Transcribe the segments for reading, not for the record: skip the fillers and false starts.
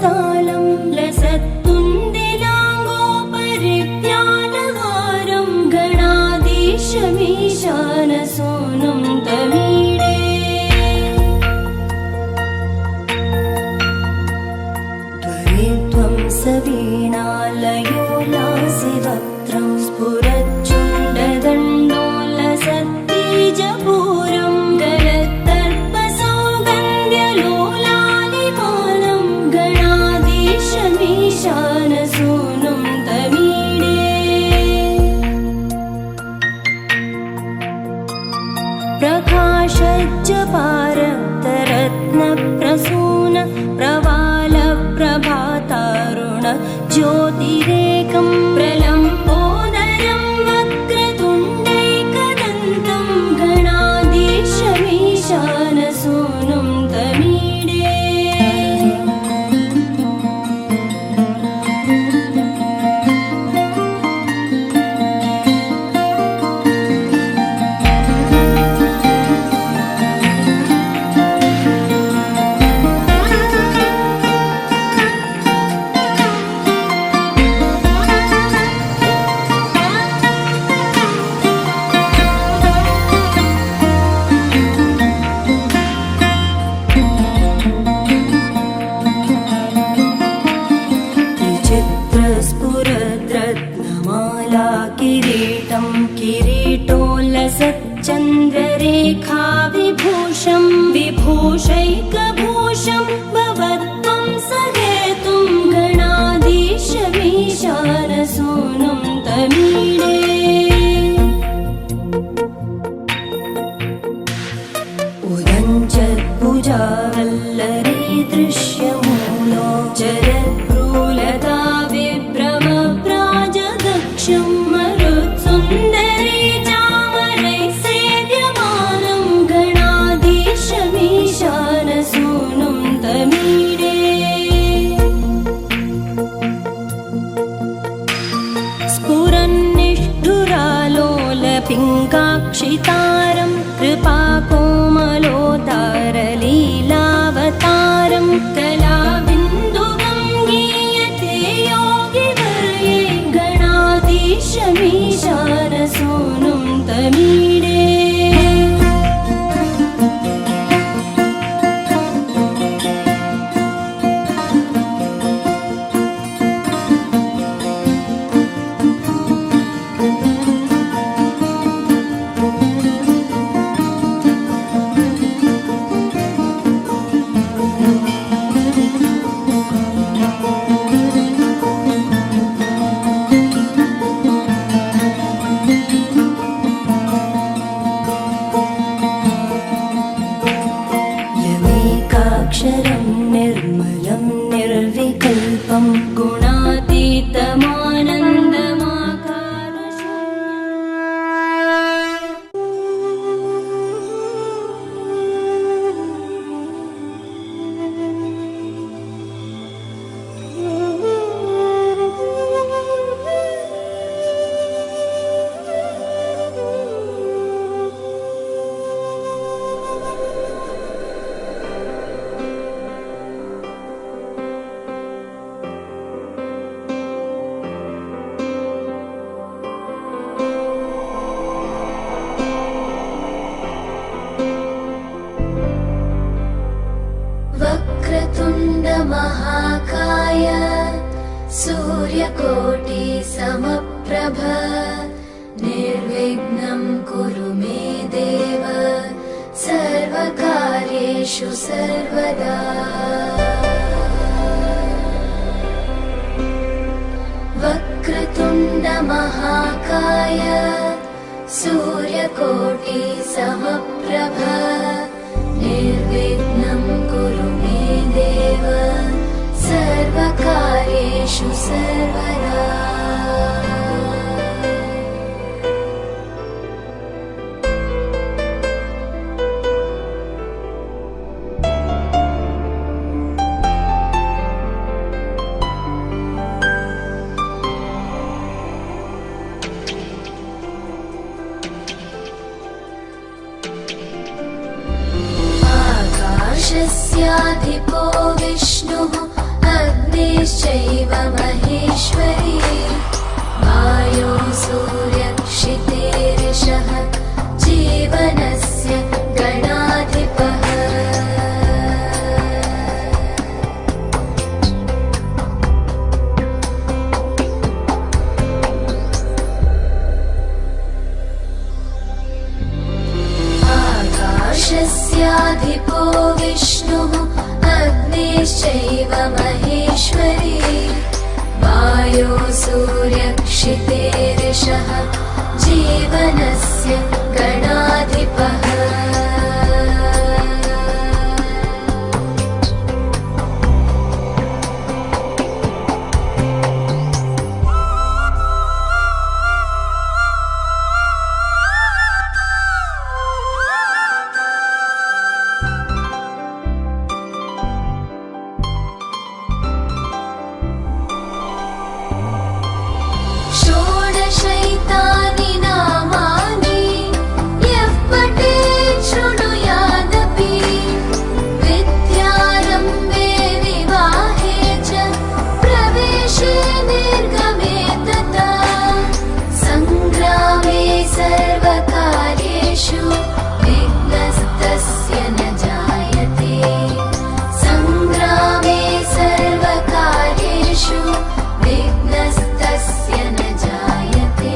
वक्षस्थलं लसत्तुण्डिलाङ्गोपरिज्ञानहारं गणाधीशमीशानसूनुं तमीडे त्वरित्वं सवीणालयोलासिवक्त्रं स्फुरच्चुण्डदण्डोलसत्तीजपूरं गलत्तर्पसौगन्ध्यलोलालिपानं गणाधीशमीशानसूनुं तमीडे प्रकाशज्जपारक्तरत्नप्रसून प्रवालप्रभातारुण ज्योतिरेकं प्रलम्बोदरं वक्रतुण्डैकदन्तं गणाधीशमीशानसूनुं तमीडे विचित्रस्फुरद्रत्नमाला किरीटं किरीटोल्लसच्चन्द्ररेखा विभूषं विभूषैकभूषं भवत्वं सहेतुं गणाधीशमीशानसूनुं तमीडे उदञ्चद्भुजावल्लरी दृश्यमूलो जरद्भ्रूलता विभ्रमप्राजदक्षं मरुत्सुन्दरी चामरैः सेव्यमानं गणाधीशमीशानसूनुं तमीडे स्फुरन्निष्ठुरालोलपिङ्गाक्षितारं कृपाकोमलोतारलीलावतारं कलाबिन्दुगं गीयते योगिवर्ये गणाधीशमीशानसूनुं तमीडे यमेकाक्षरं निर्मलं निर्विकल्पं वक्रतुण्डमहाकाय सूर्यकोटि समप्रभ निर्विघ्नं कुरु मे देव सर्वकार्येषु सर्वदा वक्रतुण्डमहाकाय सूर्यकोटि समप्रभ निर्विघ्नं कुरु मे देव सर्वकार्येषु सर्वदा आकाशस्याधिपो विष्णुः अग्निश्चैव महेश्वरी वायो सूर्यक्षितेरिषः जीवनस्य गणाधिपः आकाशस्याधिपो विष्णुः अग्निश्चैव महेश्वरी वायो सूर्यक्षितेरिषः जीवनस्य गणाधिपः षोडशैतानि नामानि यः पठेत् शृणुयादपि विद्यारम्भे विवाहे च प्रवेशे निर्गमे तथा सङ्ग्रामे सर्वकार्येषु विघ्नस्तस्य न जायते सङ्ग्रामे सर्वकार्येषु विघ्नस्तस्य न जायते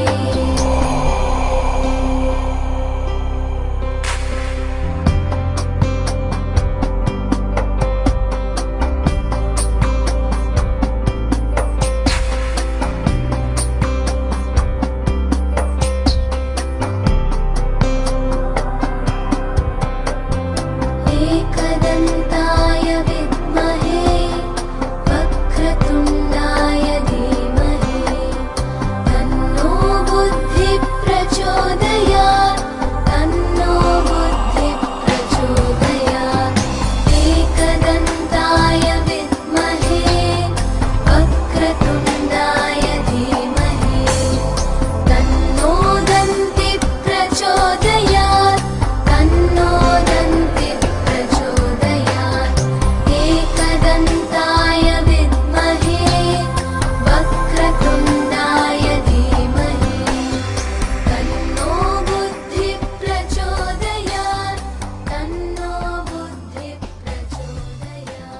एकदन्ताय विद्महे वक्रतुण्डाय धीमहि तन्नो बुद्धिः प्रचोदयात् तन्नो बुद्धिः प्रचोदयात् एकदन्ताय विद्महे वक्रतुण्डाय धीमहि तन्नो दन्तिः प्रचोदयात् तन्नो दन्तिः प्रचोदयात् एकदन्ताय विद्महे वक्रतुण्डाय धीमहि तन्नो बुद्धिः प्रचोदयात् तन्नो बुद्धिः प्रचोदयात्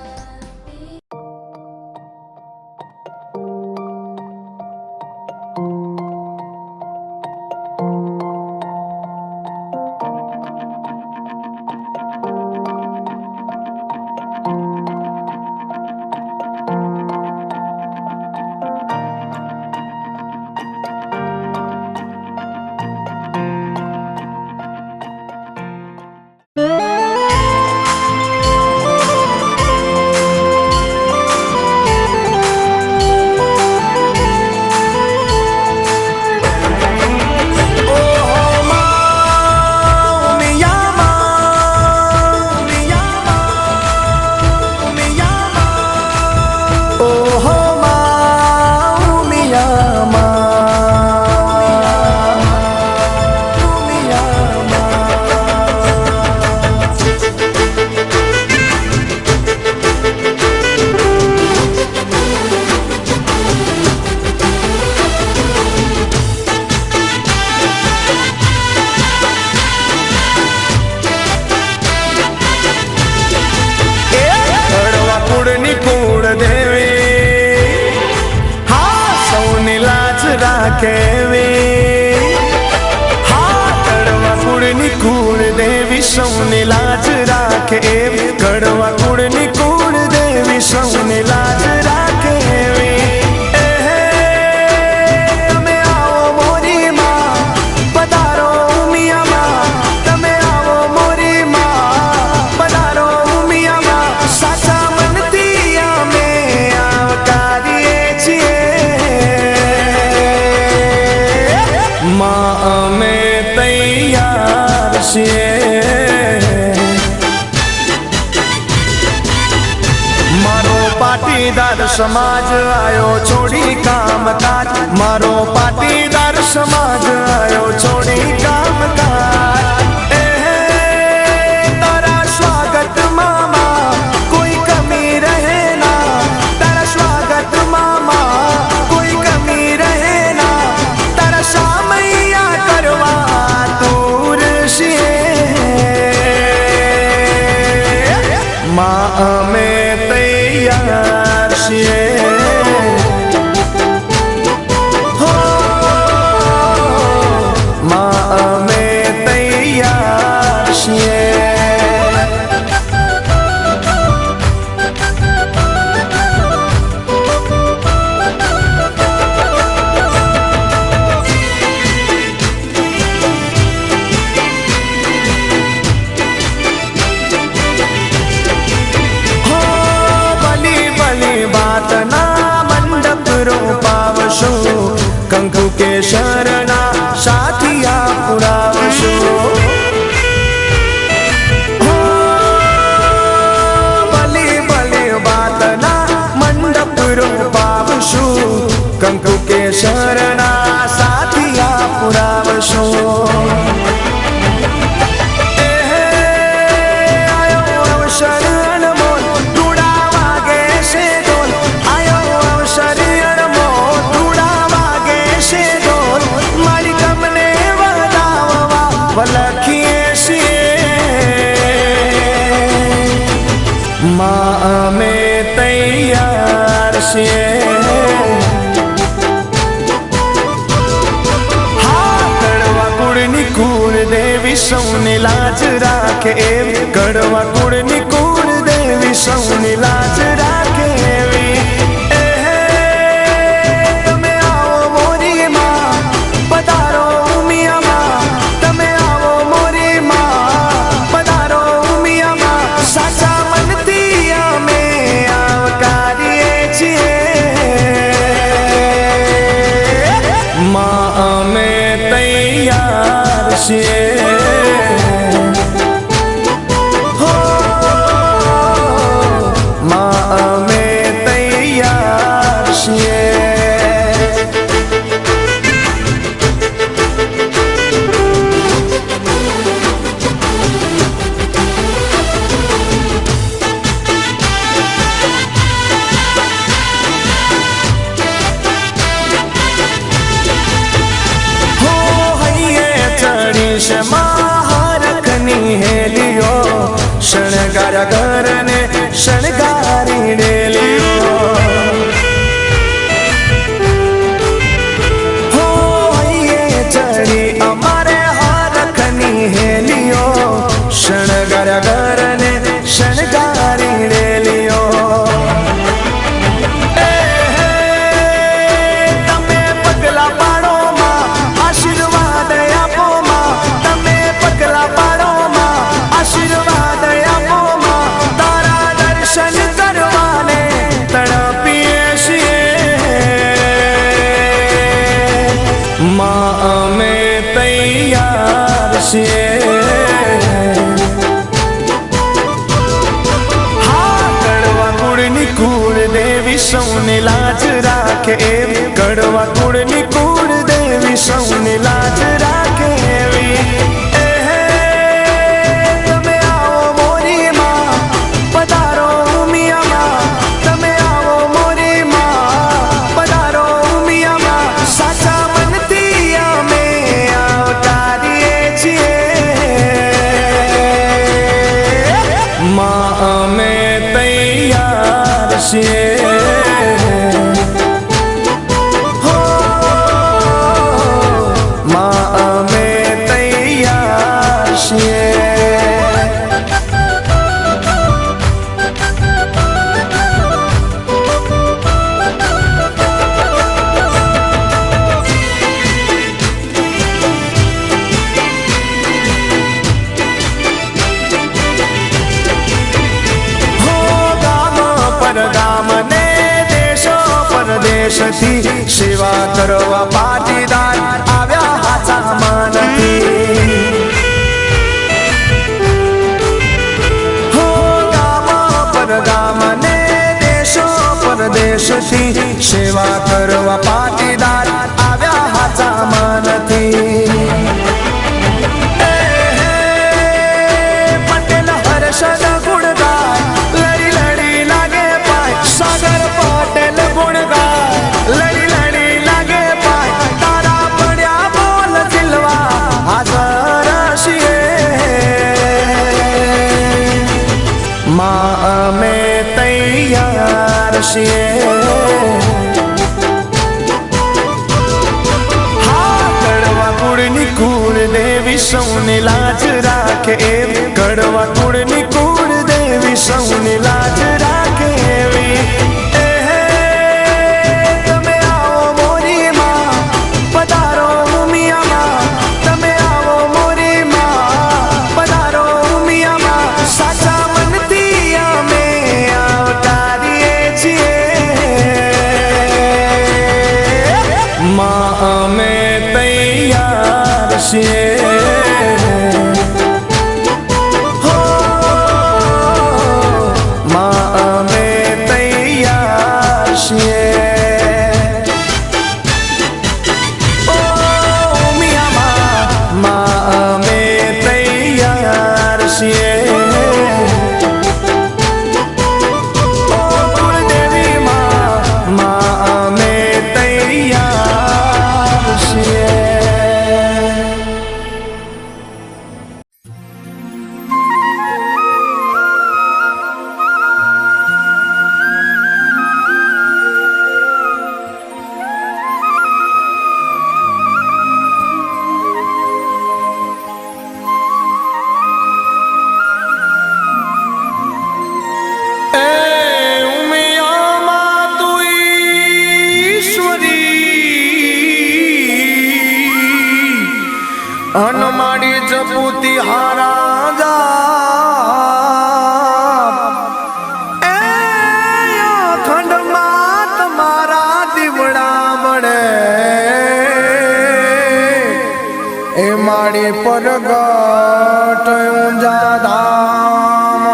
સૌની લાજ રાખે એવી કડવા કુળની કુળ દેવી સૌની લાજ રાખે એવી તમે આવો મોરી માં પધારો ઉમિયામાં તમે આવો મોરી માં પધારો ઉમિયામાં સાચા મનથી અમે આવકારીએ છીએ માં અમે તૈયાર છીએ પાટીદાર સમાજ આયો છોડી કામકાજ મારો પાટીદાર સમાજ આયો છોડી કામકાજ તારા સ્વાગત મામા કોઈ કમી રહે ના તારા સ્વાગત છીએ. કુળ દેવી સૌની લાજ રાખે એવી, કડવા કુળની કુળ દેવી સૌની લાજ રાખે એવી. તમે આવો મોરી માં, પધારો ઉમિયામાં. તમે આવો મોરી માં, પધારો ઉમિયામાં. સાચા મનથી અમે આવકારીએ છીએ. માં અમે તૈયાર છીએ. હો માં અમે તૈયાર છીએ. મહારખની હેલીઓ શણગાર ઘરને શણગારી ડેલીઓ. હો હૈયે ચડી અમારે હારખની હેલીઓ શણગાર ઘરને શણગારી ડેલીઓ. તમે પગલા પાડો માં, આશીર્વાદ આપો માં. તમે પગલા પાડો માં, આશીર્વાદ આપો માં. તારા દર્શન કરવાને તડપીએ છીએ. માં અમે તૈયાર છીએ. કુળ દેવી સૌની લાજ રાખે એવી, કડવા કુળની કુળ દેવી સૌની લાજ રાખે એવી. તમે આવો મોરી માં, પધારો ઉમિયામાં. તમે આવો મોરી માં, પધારો ઉમિયામાં. સાચા મનથી અમે આવકારીએ છીએ. માં અમે તૈયાર છીએ. હો માં અમે તૈયાર છીએ. ગામને દેશો પરદેશથી સેવા કરવા પાટીદાર આવ્યા હાચા માનથી. હો ગામ પર ગામને દેશો પરદેશથી સેવા કરવા પાટીદાર આવ્યા હાચા માનથી. પટેલ હર્ષદ ગુણ ગાય, લડી લડી લાગે પાય. સાગર પટેલ ગુણ ગાય, લડી લડી લાગે પાય. તારા પડ્યા બોલ દિલવા હાજર છીએ. માં અમે તૈયાર છીએ. કુળ દેવી સૌની લાજ રાખે એવી, કડવા કુળની કુળ દેવી સૌની લાજ રાખે એવી. તમે આવો મોરી માં, પધારો ઉમિયામાં. તમે આવો મોરી માં, પધારો ઉમિયામાં. સાચા મનથી અમે આવકારીએ છીએ. માં અમે તૈયાર છીએ. હો માં અમે તૈયાર છીએ. ઓ ઉમિયામાં, માં અમે તૈયાર છીએ. ઓ કુળદેવી માં, માં અમે તૈયાર છીએ. માડી જપુતી હારા જા એ ખંડમાં તમારા દીવડા મળે એ માડી પરગટ ઊંઝા ધામ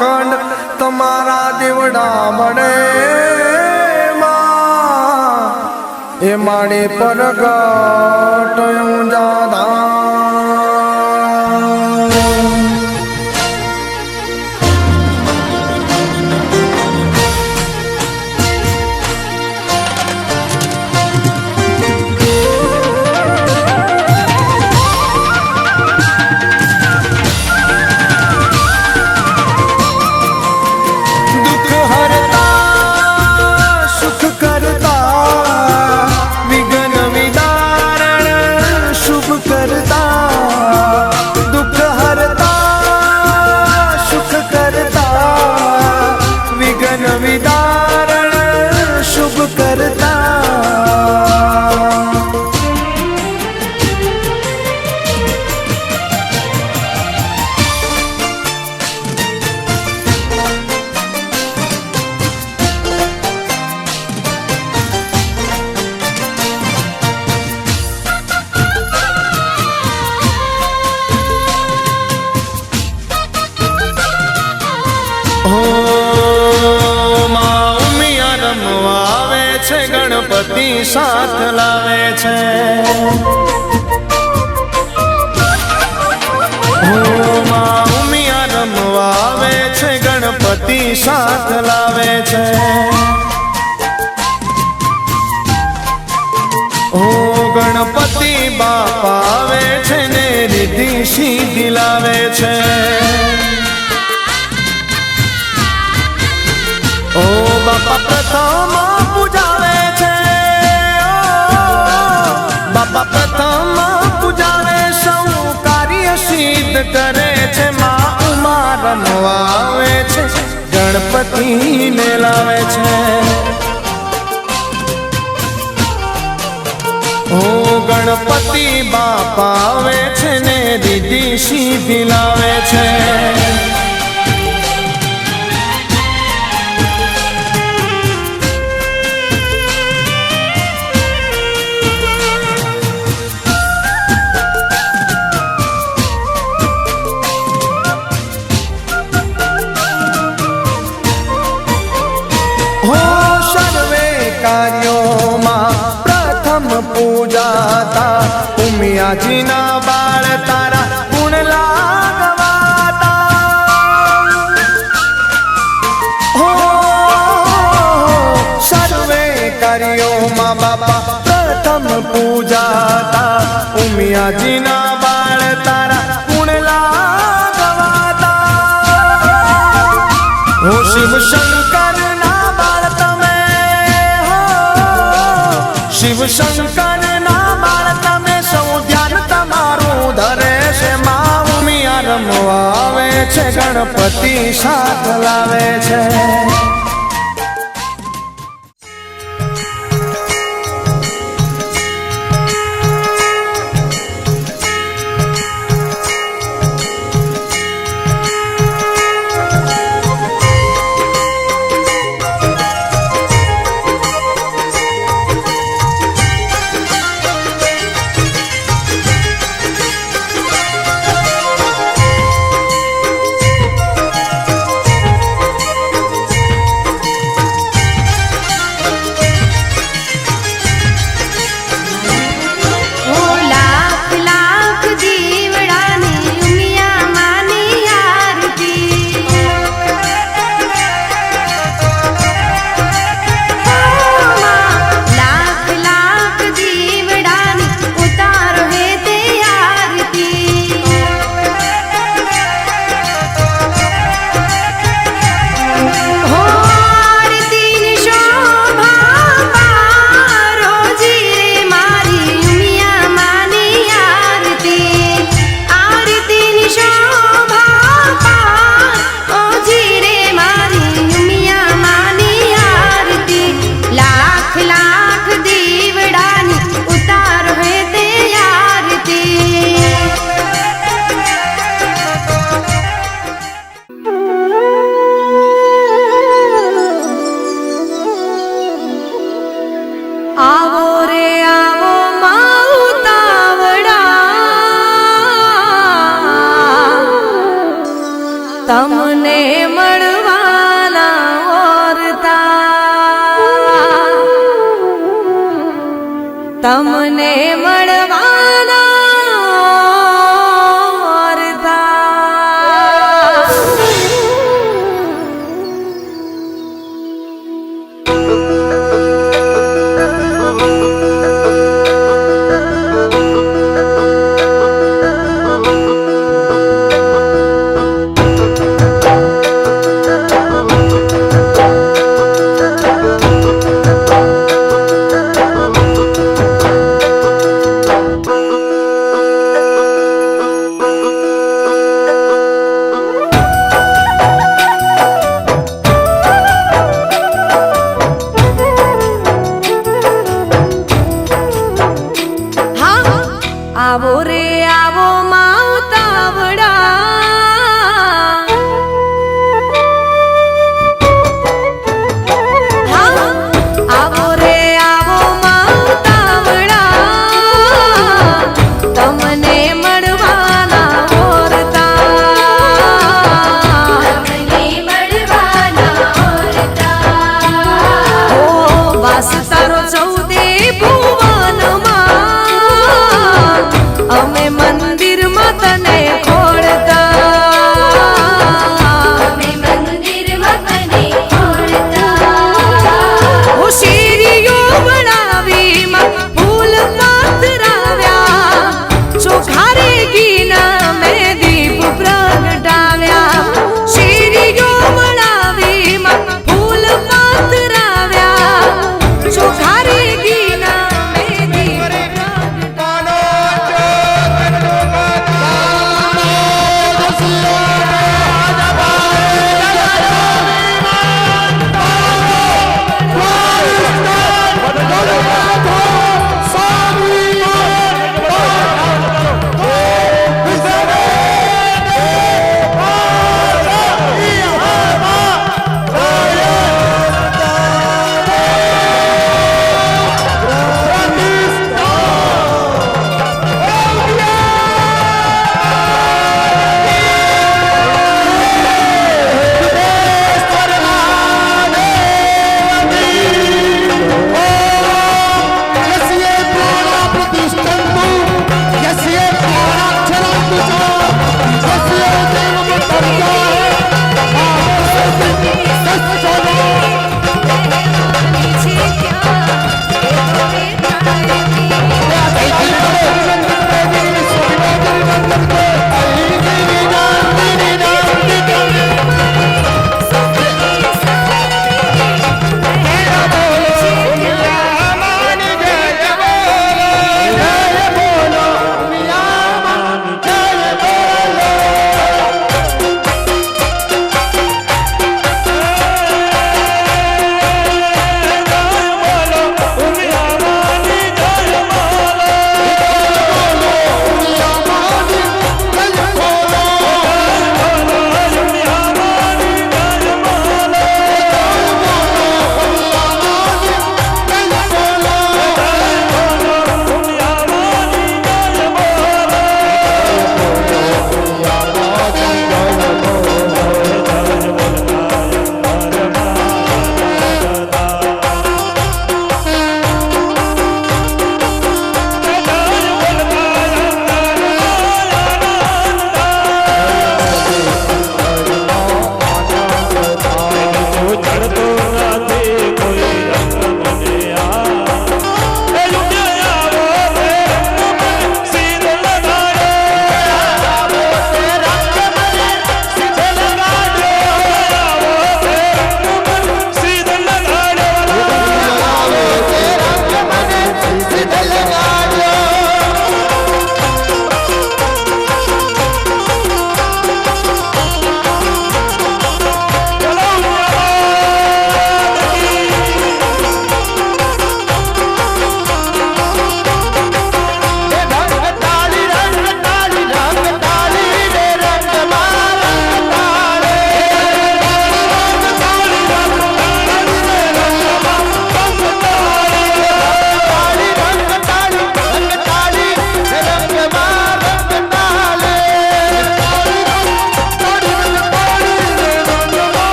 ખંડ તમારા દીવડા મળે એ માડી પરગટ ઊંઝા ધામ ગણપતિ સાથ લાવે છે માં ઉમિયા રમવા આવે છે ગણપતિ સાથ લાવે છે ગણપતિ બાપા આવે છે ને રીતિ સીધી લાવે છે ઓ બાપા પ્રથમ પૂજાવે છે બાપા પ્રથમ પૂજાવે સૌ કાર્ય સિદ્ધ કરે છે માં ઉમા રમવા આવે છે ગણપતિને લાવે છે ઓ ગણપતિ બાપા આવે છે ને રીતિ સીધી લાવે છે પૂજાતા ઉમિયાજીના બાળ તારા ગુણ લાગવાતા હો સર્વે કાર્યોમાં બાપા પ્રથમ પૂજાતા ઉમિયાજીના બાળ તારા ગુણ લાગવાતા હો શિવ શંકર ના બાળ તમે હો શિવ શંકર આવે છે ગણપતિ સાથ લાવે છે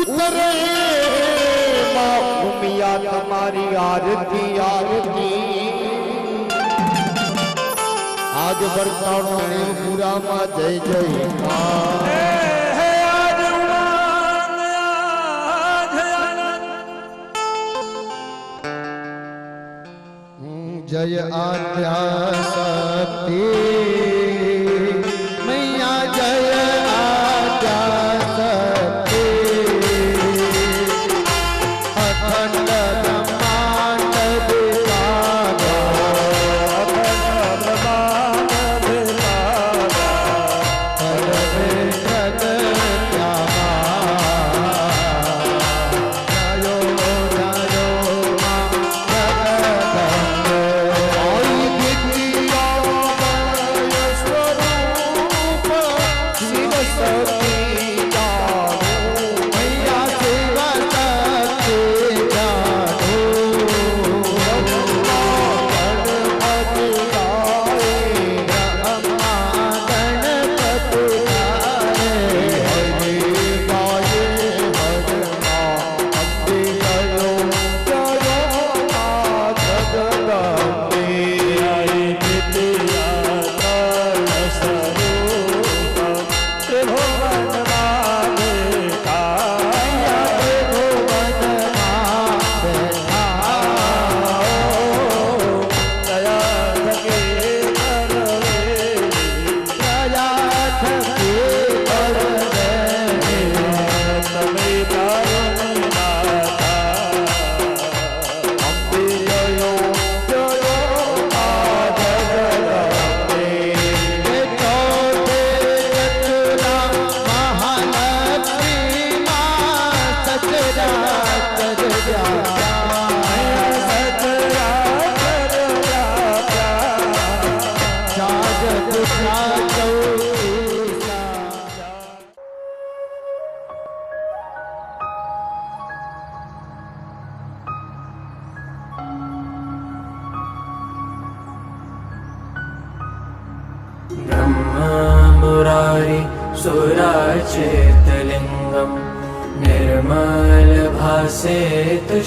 ઉતરે માં ભૂમિયા તમારી આરતી આરતી આજ વર્તાણો પૂરામાં જય જય માં जय आद्या शक्ति मैया जय आद्या शक्ति अखंड ब्रह्मांड विभागा सर्वे जगत्यामा जयो जयो मां जगदम्बे ब्रह्मा मुरारी सुराचेतलिङ्गम् निर्मलभासेत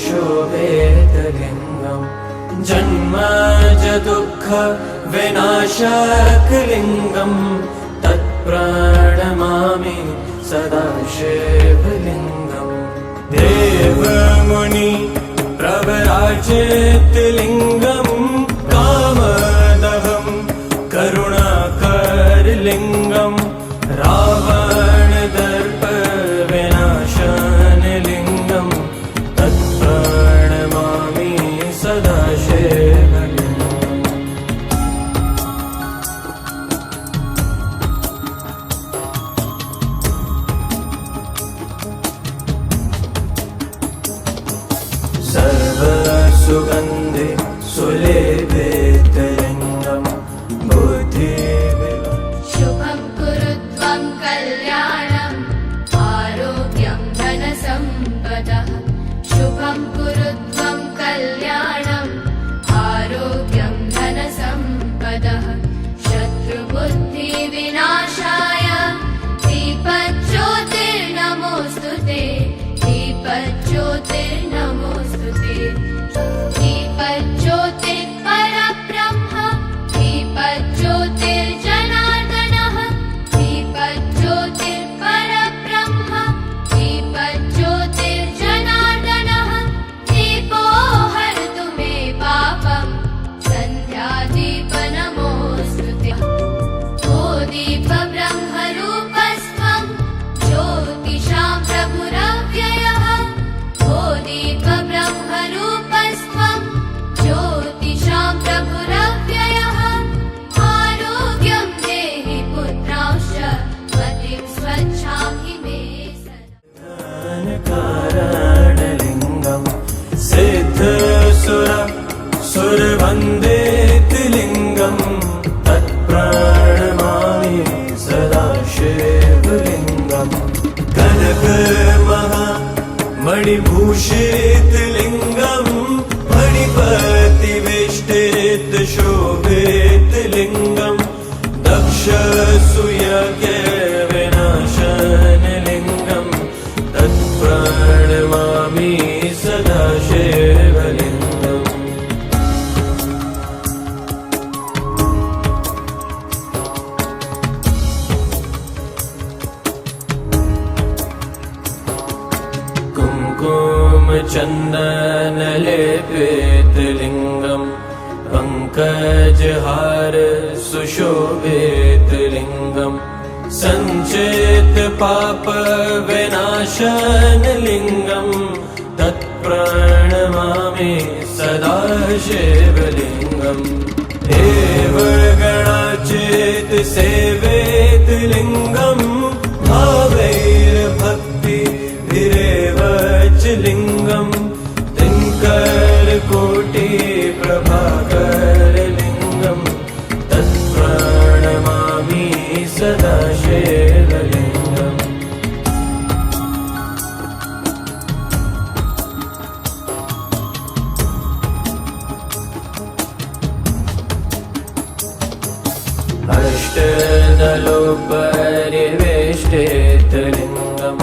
शोभेतलिङ्गम् जन्मज दुःख विनाशकलिङ्गम् तत्प्रणमामि सदा शिवलिङ्गम् देवमुनि प्रवराचेतलिङ्गम् कामदहम् करुणाकरलिङ्गम् रावणदर्प विनाशनलिङ्गम् तत्प्रणमामि सदा शिवलिङ्गम् सर्वसुगन्धे सुलेपितलिङ्गम् शुभं कुरु त्वं कल्याणम् आरोग्यं धनसम्पदः शुभं कुरु त्वं कल्याणम् आरोग्यं धनसम्पदः शत्रुबुद्धिविनाशाय दीपज्योतिर्नमोऽस्तु ते दीपज्योतिर्नमोऽस्तु ते दीपज्योतिर्परब्रह्म दीपज्योतिर्जनार्दनः दीपज्योतिर्परब्रह्म दीपज्योतिर्जनार्दनः दीपो हरतु मे पापम् सन्ध्यादीपनमोऽस्तु ते ओ दीपब्रह्मरूपस्त्वं ज्योतिषां प्रभुरव्ययः ओ दीपब्रह्मरूपस्त्वं ज्योतिषां प्रभुरव्ययः आरोग्यं देहि पुत्रांश्च मतिं स्वच्छामि मे कारणलिङ्गम् सिद्धसुर सुरवन्दितलिङ्गम् तत्प्रणमामि सदा शिवलिङ्गम् कनकमहा मणिभूषितलिङ्गम् मणिपतिवेष्टित शोभितलिङ्गम् दक्षसूयज्ञ विनाशनलिङ्गम् तत्प्रणमामि चन्दनलेपितलिङ्गम् पङ्कजहार सुशोभितलिङ्गम् सञ्चेत पाप विनाशनलिङ्गम् तत्प्रणमामि सदा शिवलिङ्गम् एव गणाचित सेवेत लिङ्गम् भावैर्भक्ति विरेव च लिङ्गम् दिङ्करकोटि प्रभाकर लिङ्गम् तत्प्रणमामि सदा शिवलिङ्गम् अष्टदलोपरिवेष्टितलिङ्गम्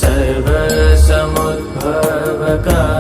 सर्वसमुद्भवकारणलिङ्गम्